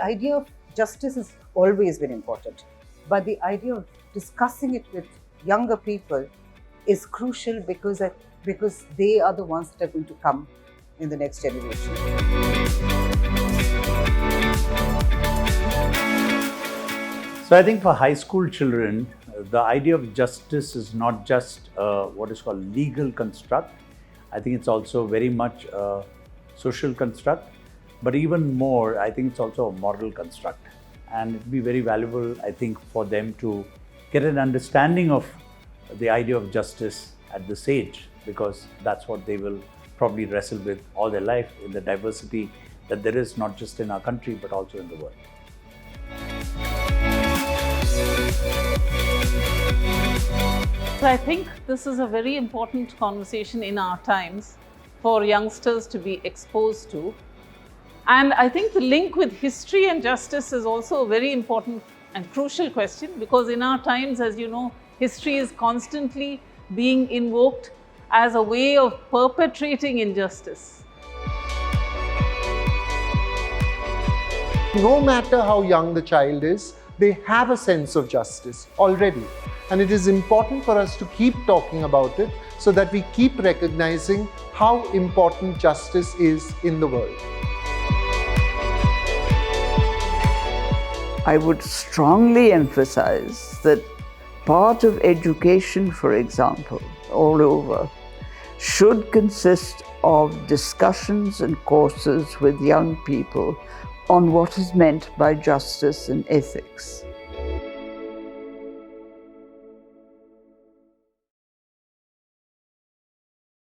idea of justice has always been important, but the idea of discussing it with younger people is crucial because they are the ones that are going to come in the next generation. So I think for high school children, the idea of justice is not just what is called legal construct. I think it's also very much a social construct, but even more, I think it's also a moral construct. And it'd be very valuable, I think, for them to get an understanding of the idea of justice at this age, because that's what they will probably wrestle with all their life in the diversity that there is not just in our country, but also in the world. So I think this is a very important conversation in our times for youngsters to be exposed to. And I think the link with history and justice is also a very important and crucial question, because in our times, as you know, history is constantly being invoked as a way of perpetrating injustice. No matter how young the child is, they have a sense of justice already. And it is important for us to keep talking about it so that we keep recognizing how important justice is in the world. I would strongly emphasize that part of education, for example, all over, should consist of discussions and courses with young people on what is meant by justice and ethics.